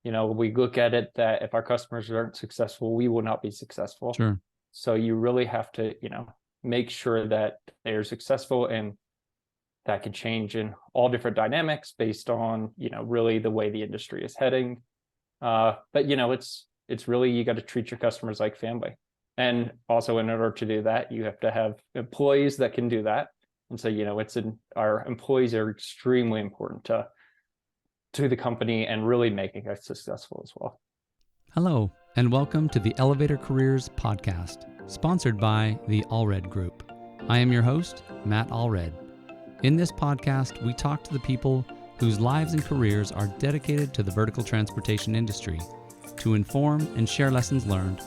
we look at it that if our customers aren't successful, we will not be successful. Sure. So you really have to, make sure that they're successful, and that can change in all different dynamics based on, really the way the industry is heading. But it's really, you got to treat your customers like family. And also, in order to do that, you have to have employees that can do that. And so, our employees are extremely important to the company and really making us successful as well. Hello, and welcome to the Elevator Careers Podcast, sponsored by the Allred Group. I am your host, Matt Allred. In this podcast, we talk to the people whose lives and careers are dedicated to the vertical transportation industry to inform and share lessons learned,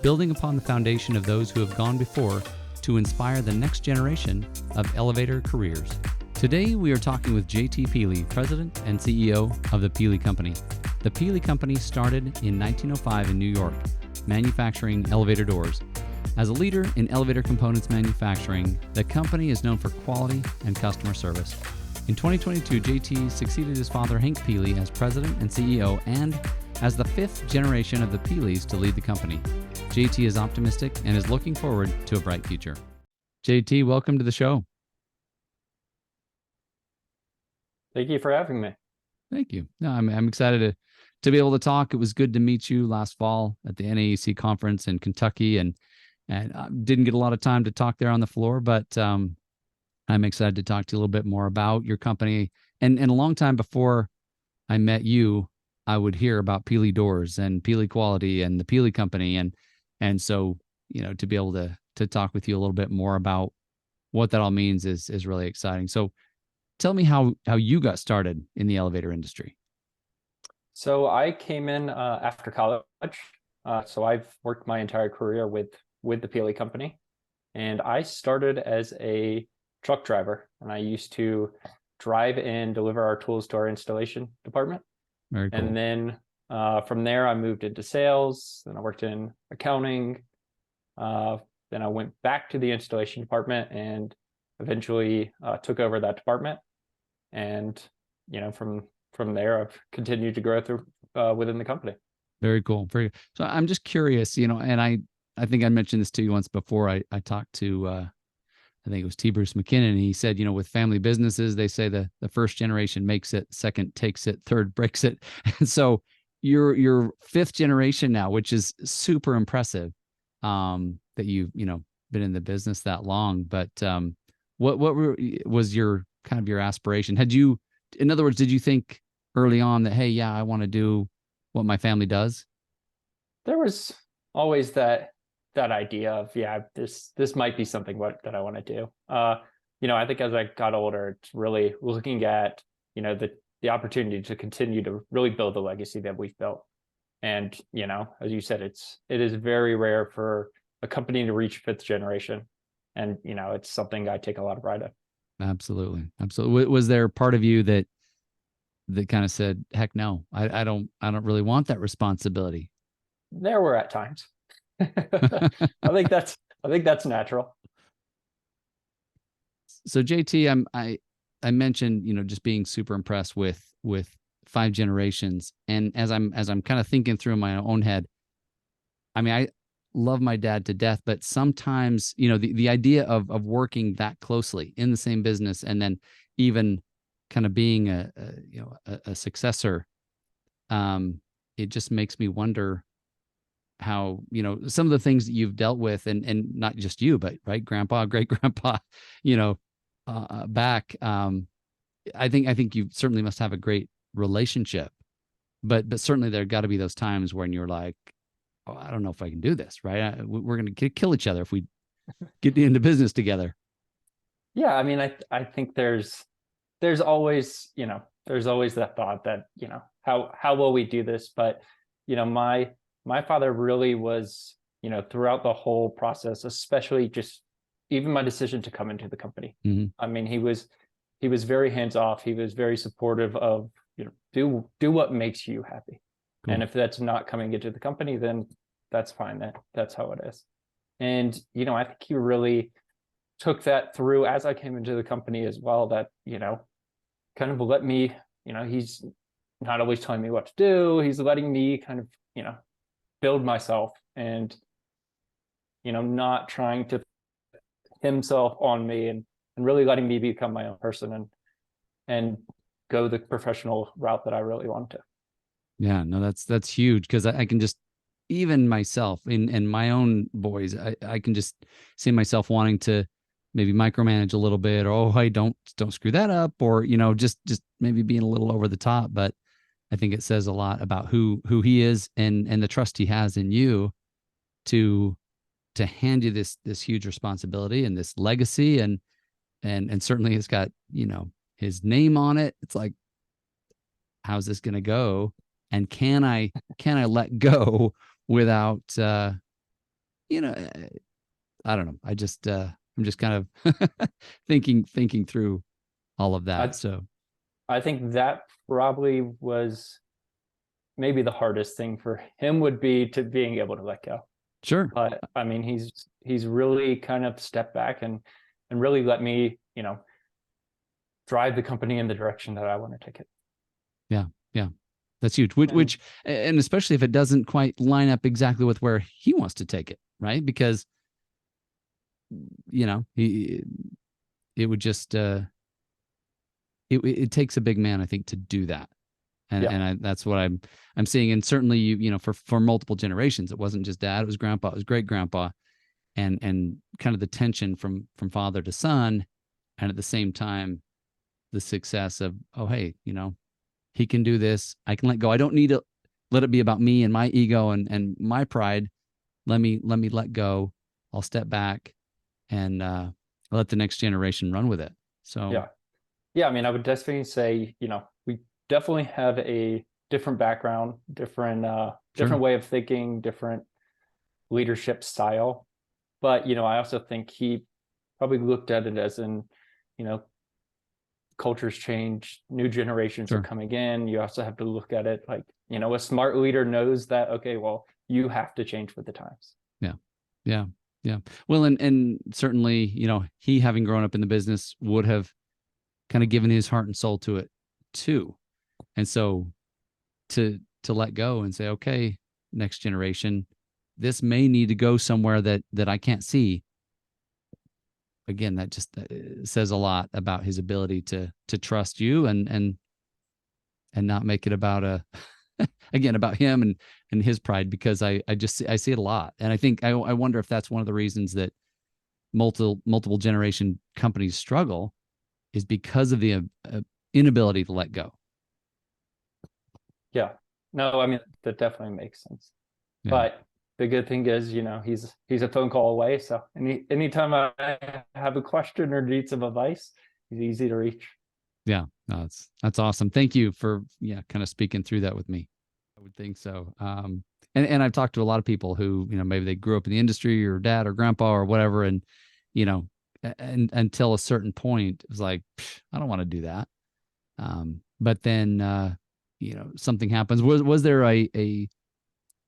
building upon the foundation of those who have gone before to inspire the next generation of elevator careers. Today, we are talking with JT Peelle, President and CEO of the Peelle Company. The Peelle Company started in 1905 in New York, manufacturing elevator doors. As a leader in elevator components manufacturing, the company is known for quality and customer service. In 2022, JT succeeded his father, Hank Peelle, as President and CEO and as the fifth generation of the Peelles to lead the company. JT is optimistic and is looking forward to a bright future. JT, welcome to the show. Thank you for having me. Thank you. No, I'm excited to be able to talk. It was good to meet you last fall at the NAEC conference in Kentucky, and didn't get a lot of time to talk there on the floor, but I'm excited to talk to you a little bit more about your company. And a long time before I met you, I would hear about Peelle Doors and Peelle Quality and the Peelle Company, and so to be able to talk with you a little bit more about what that all means is really exciting. So tell me how you got started in the elevator industry. So I came in after college. So I've worked my entire career with the Peelle Company, and I started as a truck driver, and I used to drive and deliver our tools to our installation department. Very cool. And then from there, I moved into sales. Then I worked in accounting. Then I went back to the installation department and eventually took over that department. And from there, I've continued to grow through within the company. Very cool. Very. So I'm just curious, and I think I mentioned this to you once before. I talked to, I think it was T. Bruce McKinnon, and he said, with family businesses, they say the first generation makes it, second takes it, third breaks it. And so you're fifth generation now, which is super impressive that you've, been in the business that long. But what was your kind of your aspiration? In other words, did you think early on that, hey, yeah, I want to do what my family does? There was always that idea of, yeah, this might be something that I want to do. I think as I got older, it's really looking at, the opportunity to continue to really build the legacy that we've built. And, as you said, it is very rare for a company to reach fifth generation. And, it's something I take a lot of pride in. Absolutely. Absolutely. Was there part of you that kind of said, heck no, I don't really want that responsibility? There were at times. I think that's natural. So JT, I mentioned, just being super impressed with 5 generations. And as I'm kind of thinking through in my own head, I love my dad to death, but sometimes, the idea of working that closely in the same business and then even kind of being a successor, it just makes me wonder how, some of the things that you've dealt with, and not just you, but right, grandpa, great grandpa, back. I think you certainly must have a great relationship, but certainly there got to be those times when you're like, oh, I don't know if I can do this, right? We're going to kill each other if we get into business together. Yeah. I think there's always, there's always that thought that, how will we do this? But, my father really was, throughout the whole process, especially just even my decision to come into the company. Mm-hmm. He was very hands-off. He was very supportive of, do what makes you happy. Cool. And if that's not coming into the company, then that's fine. That's how it is. And, I think he really took that through as I came into the company as well, that, kind of let me, he's not always telling me what to do. He's letting me kind of, build myself and, not trying to himself on me, and really letting me become my own person and go the professional route that I really want to. Yeah, no, that's huge, because I can just, even myself in my own boys, I can just see myself wanting to maybe micromanage a little bit, or, oh, hey, don't screw that up, or, just maybe being a little over the top. But I think it says a lot about who he is, and the trust he has in you to hand you this huge responsibility and this legacy, and certainly it's got, his name on it. It's like, how's this going to go? And can I let go without, you know, I don't know. I'm just kind of thinking through all of that. I think that probably was maybe the hardest thing for him, would be to being able to let go. Sure. But I mean, he's really kind of stepped back and really let me, drive the company in the direction that I want to take it. Yeah. Yeah. That's huge. Which, and especially if it doesn't quite line up exactly with where he wants to take it, right? Because, it would just, it takes a big man, I think, to do that. And that's what I'm seeing. And certainly, for multiple generations, it wasn't just dad, it was grandpa, it was great grandpa, and kind of the tension from father to son. And at the same time, the success of, oh, hey, he can do this. I can let go. I don't need to let it be about me and my ego and my pride. Let me let go. I'll step back and let the next generation run with it. So yeah. I mean, I would definitely say, we definitely have a different background, different way of thinking, different leadership style. But, I also think he probably looked at it as in, cultures change, new generations are coming in. You also have to look at it like, a smart leader knows that, okay, well, you have to change with the times. Yeah. Well, and certainly, he, having grown up in the business, would have kind of given his heart and soul to it too. And so to let go and say, okay, next generation, this may need to go somewhere that I can't see. Again, that just says a lot about his ability to trust you and not make it about about him and his pride, because I see it a lot. And I think I wonder if that's one of the reasons that multiple generation companies struggle, is because of the inability to let go. Yeah, no, I mean, that definitely makes sense. Yeah. But the good thing is, he's a phone call away. So anytime I have a question or need some advice, he's easy to reach. Yeah, no, that's awesome. Thank you for kind of speaking through that with me. I would think so. And I've talked to a lot of people who, maybe they grew up in the industry, or dad or grandpa or whatever, and and until a certain point, it was like, I don't want to do that. But then something happens. Was there a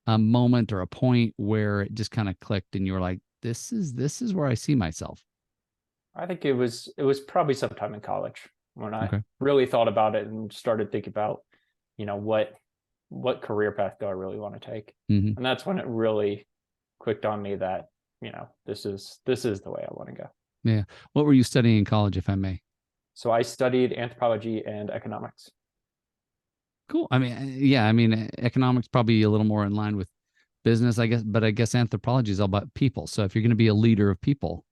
moment or a point where it just kind of clicked and you were like, this is where I see myself? I think it was probably sometime in college when I really thought about it and started thinking about, what career path do I really want to take? Mm-hmm. And that's when it really clicked on me that, this is the way I want to go. Yeah. What were you studying in college, if I may? So I studied anthropology and economics. Cool. I mean, economics probably a little more in line with business, I guess, but I guess anthropology is all about people. So if you're going to be a leader of people.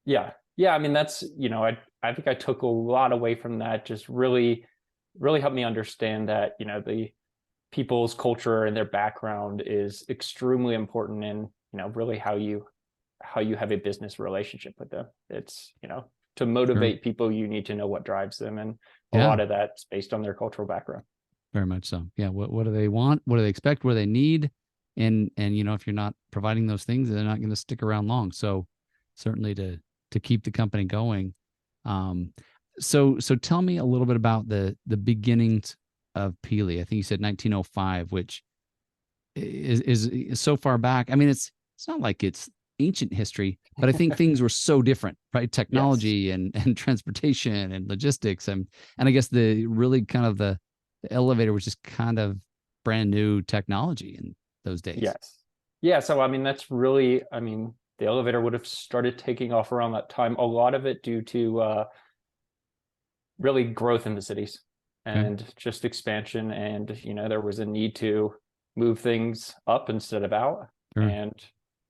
Yeah. I mean, that's, I think I took a lot away from that. Just really helped me understand that, the people's culture and their background is extremely important in, really how you have a business relationship with them. It's, to motivate people, you need to know what drives them. And a lot of that's based on their cultural background. Very much so. Yeah. What do they want? What do they expect? What do they need? And if you're not providing those things, they're not going to stick around long. So certainly to keep the company going. So tell me a little bit about the beginnings of Peelle. I think you said 1905, which is so far back. I mean, it's not like it's ancient history, but I think things were so different, right? Technology and transportation and logistics. And I guess the really kind of the the elevator was just kind of brand new technology in those days. Yes. Yeah. So, I mean, that's really, I mean, the elevator would have started taking off around that time. A lot of it due to really growth in the cities Okay. and just expansion. And, there was a need to move things up instead of out. Sure. And,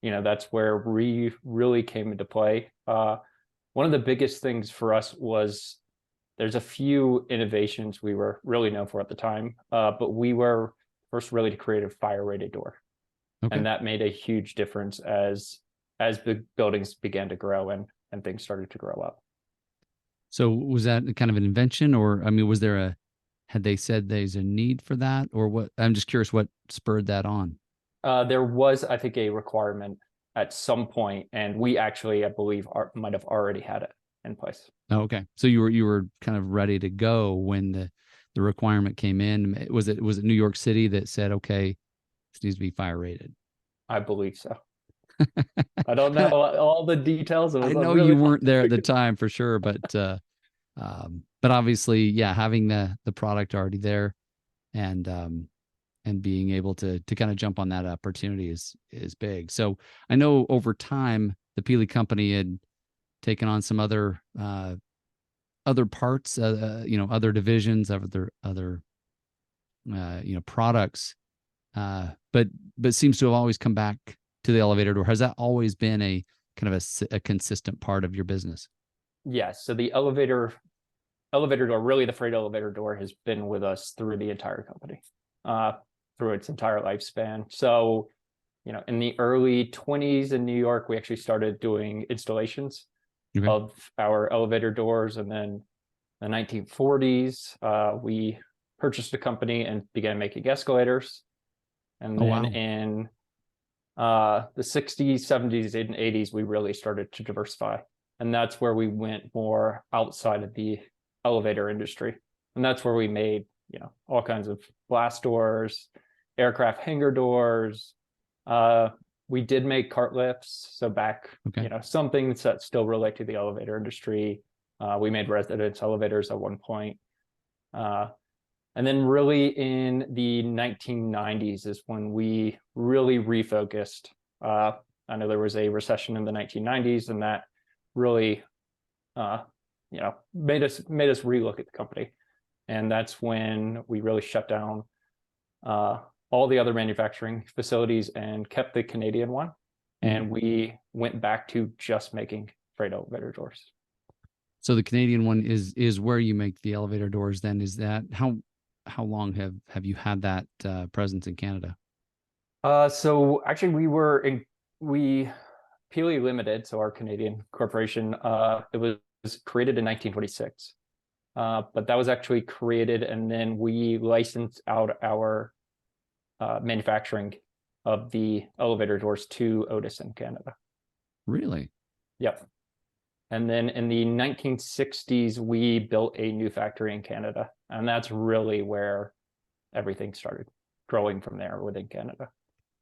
that's where we really came into play. One of the biggest things for us was there's a few innovations we were really known for at the time, but we were first really to create a fire rated door. Okay. And that made a huge difference as the buildings began to grow and things started to grow up. So was that kind of an invention, or I mean, had they said there's a need for that, or what? I'm just curious what spurred that on. There was, I think, a requirement at some point, and we actually, I believe, might have already had it in place. Oh, okay. So you were kind of ready to go when the requirement came in. Was it New York City that said, okay, this needs to be fire rated? I believe so. I don't know all the details. It I was know really you weren't there at the time for sure, but obviously, yeah, having the product already there and being able to kind of jump on that opportunity is big. So I know over time the Peelle Company had taken on some other parts, other divisions, other products, but seems to have always come back to the elevator door. Has that always been a kind of a consistent part of your business? Yes. So the elevator door, really the freight elevator door, has been with us through the entire company, through its entire lifespan. So, in the early 20s in New York, we actually started doing installations Okay. of our elevator doors. And then in the 1940s, we purchased a company and began making escalators. And Oh, then wow. in the 60s, 70s, and 80s, we really started to diversify. And that's where we went more outside of the elevator industry. And that's where we made, all kinds of glass doors, aircraft hangar doors. We did make cart lifts. So back, Okay. some things that still relate to the elevator industry. We made residence elevators at one point. And then really in the 1990s is when we really refocused. I know there was a recession in the 1990s, and that really, made us relook at the company. And that's when we really shut down all the other manufacturing facilities and kept the Canadian one. And we went back to just making freight elevator doors. So the Canadian one is where you make the elevator doors. Then is that how long have you had that presence in Canada? So actually, we Peelle Limited, so our Canadian corporation. It was created in 1926, but that was actually created, and then we licensed out our manufacturing of the elevator doors to Otis in Canada. Really? Yep. And then in the 1960s, we built a new factory in Canada, and that's really where everything started growing from there within Canada.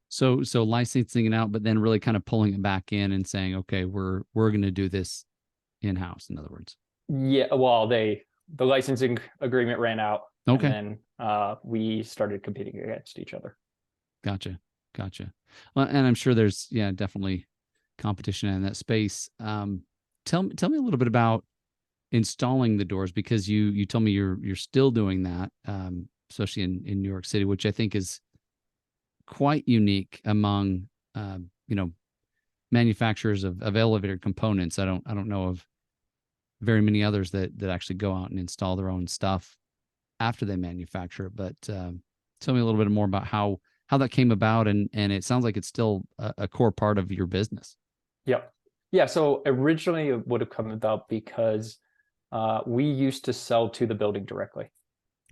So licensing it out, but then really kind of pulling it back in and saying, okay, we're going to do this in house. In other words. Yeah. Well, the licensing agreement ran out, Okay. and then we started competing against each other. Gotcha. Well, and I'm sure there's definitely competition in that space. Tell me a little bit about installing the doors, because you told me you're still doing that, especially in New York City, which I think is quite unique among manufacturers of elevator components. I don't know of very many others that actually go out and install their own stuff after they manufacture it. But tell me a little bit more about how that came about, and it sounds like it's still a core part of your business. Yep. Yeah. So originally it would have come about because we used to sell to the building directly.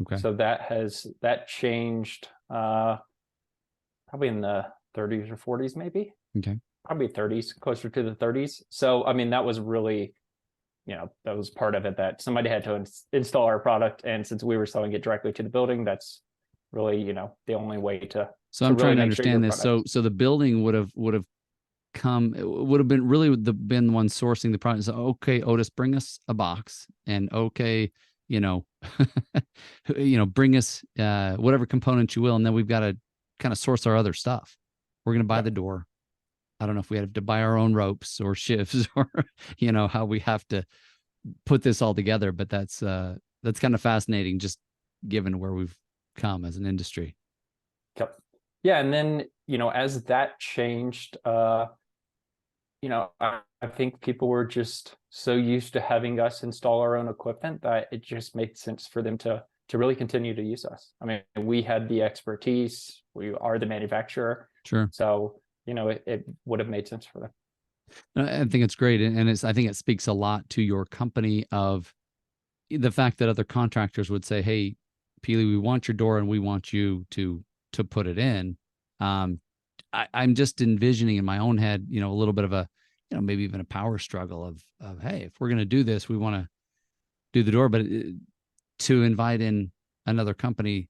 Okay. So that changed probably in the 30s or 40s, maybe. Okay. Probably 30s, closer to the 30s. So I mean, that was really, that was part of it, that somebody had to install our product, and since we were selling it directly to the building, that's really, the only way to. So I'm really trying to make sure your understand this. product. So the building would have been really been the one sourcing the product. So okay, Otis, bring us a box, and okay, you know, bring us whatever components you will, and then we've got to kind of source our other stuff. We're going to buy Yeah. the door. I don't know if we have to buy our own ropes or shifts or, how we have to put this all together, but that's kind of fascinating, just given where we've come as an industry. Yep. Yeah. And then, as that changed, I think people were just so used to having us install our own equipment that it just made sense for them to really continue to use us. I mean, we had the expertise, we are the manufacturer. Sure. So, it would have made sense for them. I think it's great. And I think it speaks a lot to your company of the fact that other contractors would say, hey, Peelle, we want your door and we want you to put it in. I'm just envisioning in my own head, a little bit of a, maybe even a power struggle of, hey, if we're going to do this, we want to do the door, but to invite in another company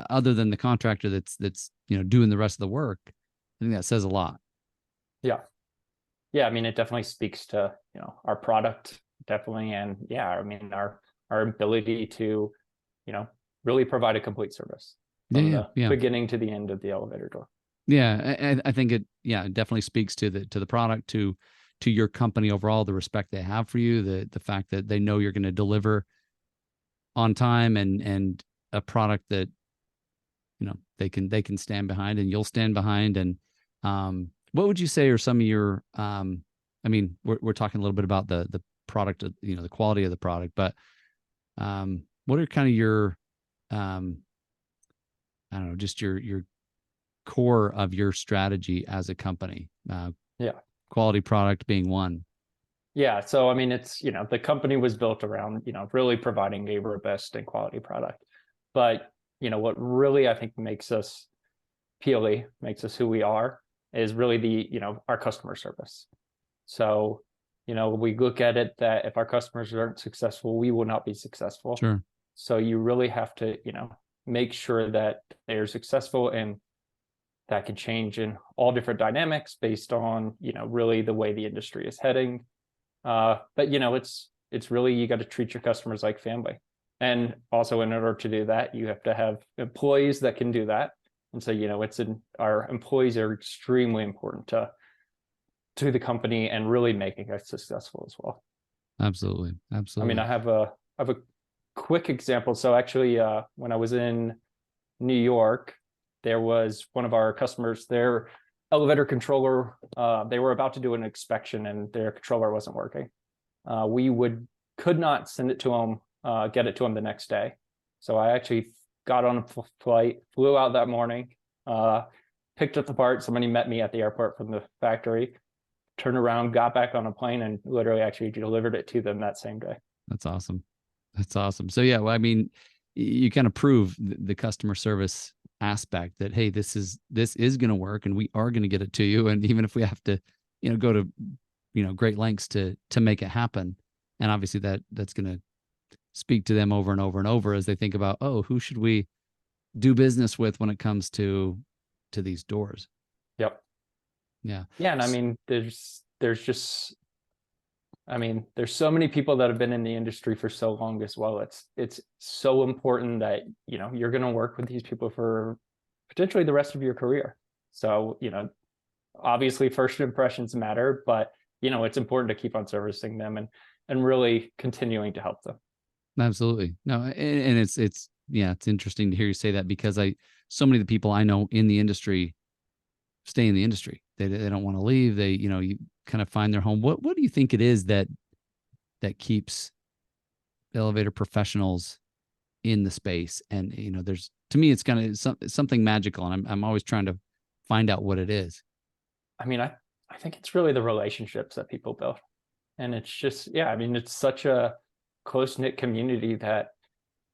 other than the contractor that's doing the rest of the work, I think that says a lot. Yeah. Yeah. I mean, it definitely speaks to, our product definitely. And yeah, I mean, our ability to, really provide a complete service from the beginning to the end of the elevator door. Yeah. I think it definitely speaks to the product, to your company overall, the respect they have for you, the fact that they know you're going to deliver on time and a product that, they can stand behind and you'll stand behind. And, what would you say are some of your, I mean, we're talking a little bit about the product, the quality of the product, but, what are kind of your, I don't know, just your core of your strategy as a company? Quality product being one. Yeah. So, I mean, it's, the company was built around, really providing a robust and quality product. But, what really I think makes us Peelle, makes us who we are, is really the, our customer service. So, we look at it that if our customers aren't successful, we will not be successful. Sure. So you really have to, make sure that they're successful, and that can change in all different dynamics based on, really the way the industry is heading. But, it's really, you got to treat your customers like family. And also, in order to do that, you have to have employees that can do that. And so, our employees are extremely important to the company and really making us successful as well. Absolutely. I mean, I have a quick example. So actually, when I was in New York, there was one of our customers, their elevator controller, they were about to do an inspection and their controller wasn't working. We could not send it to them, get it to them the next day. So I actually got on a flight, flew out that morning, picked up the part. Somebody met me at the airport from the factory, turned around, got back on a plane, and literally actually delivered it to them that same day. That's awesome. That's awesome. So yeah, well, I mean, you kind of prove the customer service aspect that, hey, this is going to work and we are going to get it to you. And even if we have to, go to, great lengths to make it happen. And obviously that's going to speak to them over and over and over as they think about, oh, who should we do business with when it comes to these doors? Yep. Yeah. Yeah. And I mean, there's just, I mean, there's so many people that have been in the industry for so long as well. It's so important that, you're going to work with these people for potentially the rest of your career. So, obviously first impressions matter, but, it's important to keep on servicing them and really continuing to help them. Absolutely. No. And it's interesting to hear you say that, because so many of the people I know in the industry stay in the industry. They don't want to leave. They, you kind of find their home. What do you think it is that keeps elevator professionals in the space? And, there's, to me, it's kind of something magical, and I'm always trying to find out what it is. I mean, I think it's really the relationships that people build. And it's just, I mean, it's such a close-knit community that,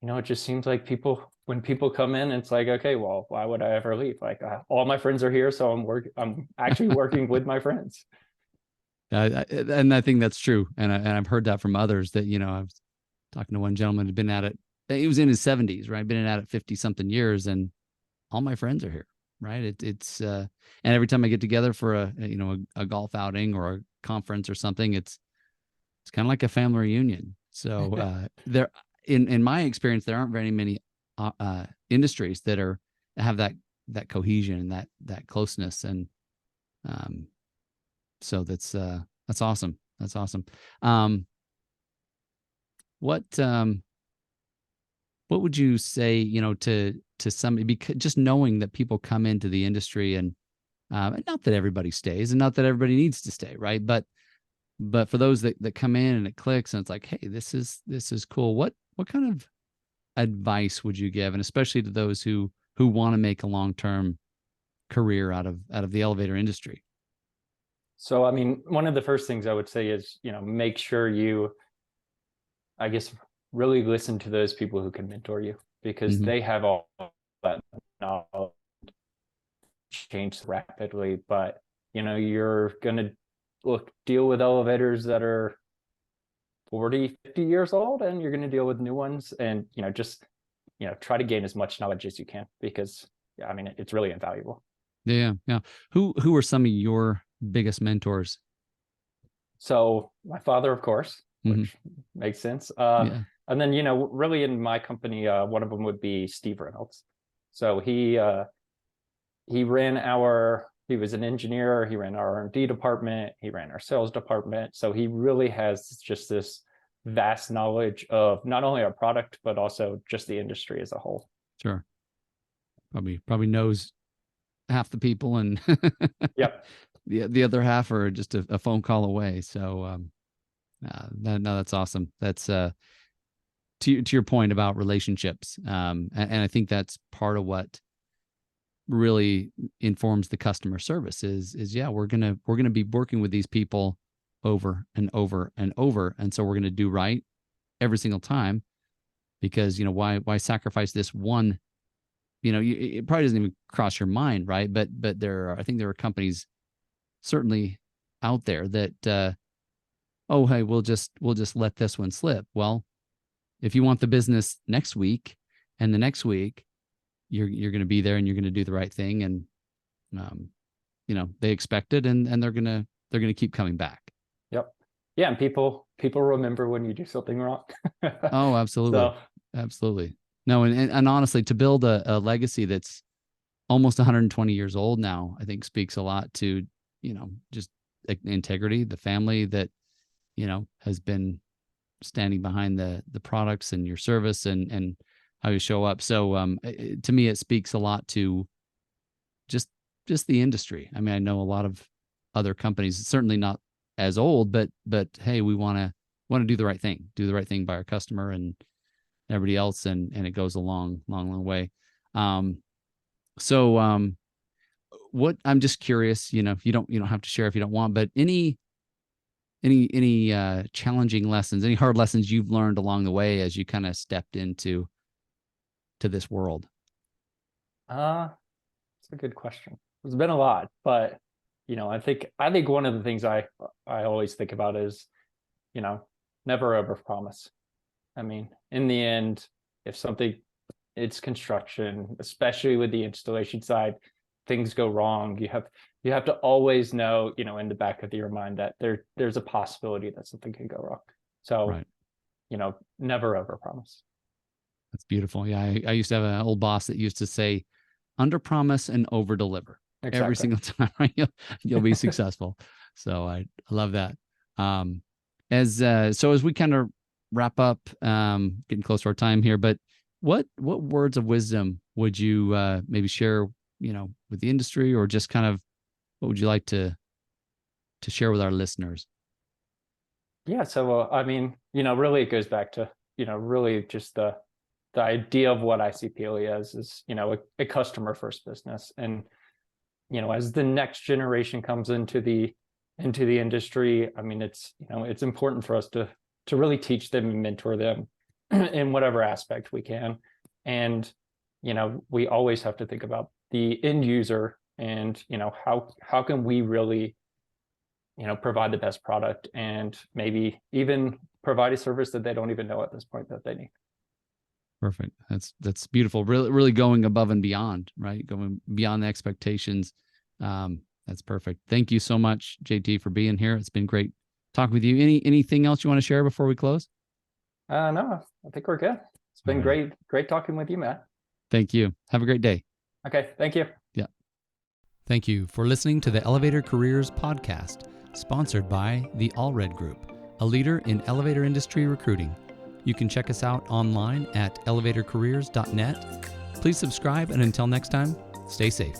it just seems like when people come in, it's like, okay, well, why would I ever leave? Like, all my friends are here, so I'm actually working with my friends. And I think that's true. And I've heard that from others that, I was talking to one gentleman who'd been at it. He was in his 70s, right? Been at it 50 something years, and all my friends are here. Right. It's and every time I get together for a golf outing or a conference or something, it's kind of like a family reunion. So in my experience, there aren't very many industries that have that cohesion and that closeness. And so that's awesome. That's awesome. What would you say, to somebody, because just knowing that people come into the industry and not that everybody stays and not that everybody needs to stay, right? But for those that come in and it clicks and it's like, hey, this is cool. What kind of advice would you give? And especially to those who want to make a long-term career out of the elevator industry? So, I mean, one of the first things I would say is, make sure you, I guess, really listen to those people who can mentor you, because Mm-hmm. they have all that knowledge, changed rapidly. But, you're going to deal with elevators that are 40, 50 years old, and you're going to deal with new ones. And, just, try to gain as much knowledge as you can, because, yeah, I mean, it's really invaluable. Yeah. Yeah. Who are some of your biggest mentors? So my father, of course, Mm-hmm. which makes sense. Yeah. And then, really in my company, one of them would be Steve Reynolds. So he was an engineer. He ran our R&D department. He ran our sales department. So he really has just this vast knowledge of not only our product, but also just the industry as a whole. Sure. Probably knows half the people, and Yep. the other half are just a phone call away. So that's awesome. That's to your point about relationships. And I think that's part of what really informs the customer service is yeah, we're gonna be working with these people over and over and over, and so we're gonna do right every single time, because why sacrifice this one? It probably doesn't even cross your mind, right? But I think there are companies certainly out there that oh, hey, we'll just let this one slip. Well, if you want the business next week and the next week, you're going to be there and you're going to do the right thing, and they expect it, and they're going to keep coming back. Yep. Yeah, and people remember when you do something wrong. Oh, absolutely. So, Absolutely. No, and honestly, to build a legacy that's almost 120 years old now, I think speaks a lot to, just integrity, the family that, has been standing behind the products and your service and how you show up. So to me, it speaks a lot to just the industry. I mean, I know a lot of other companies, certainly not as old, but hey, we want to do the right thing by our customer and everybody else, and it goes a long way. So what, I'm just curious, you don't have to share if you don't want, but any challenging lessons, any hard lessons you've learned along the way as you kind of stepped into this world? It's a good question. There's been a lot, but I think one of the things I always think about is, never overpromise. I mean, in the end, if it's construction, especially with the installation side, things go wrong. You have to always know, in the back of your mind that there's a possibility that something could go wrong. So, Right. Never overpromise. That's beautiful. Yeah. I used to have an old boss that used to say, under promise and over deliver. Exactly. Every single time, right? You'll be successful. So I love that. So as we kind of wrap up, getting close to our time here, but what words of wisdom would you maybe share, with the industry, or just kind of what would you like to share with our listeners? Yeah. So, I mean, really it goes back to, really just the idea of what I see Peelle as is, a customer first business. And, as the next generation comes into the industry, I mean, it's important for us to really teach them and mentor them in whatever aspect we can. And, we always have to think about the end user and, how can we really, provide the best product, and maybe even provide a service that they don't even know at this point that they need. Perfect. That's beautiful. Really going above and beyond, right? Going beyond the expectations. That's perfect. Thank you so much, JT, for being here. It's been great talking with you. Anything else you want to share before we close? No, I think we're good. It's been All right. great talking with you, Matt. Thank you. Have a great day. Okay, thank you. Yeah. Thank you for listening to the Elevator Careers podcast, sponsored by the Allred Group, a leader in elevator industry recruiting. You can check us out online at elevatorcareers.net. Please subscribe, and until next time, stay safe.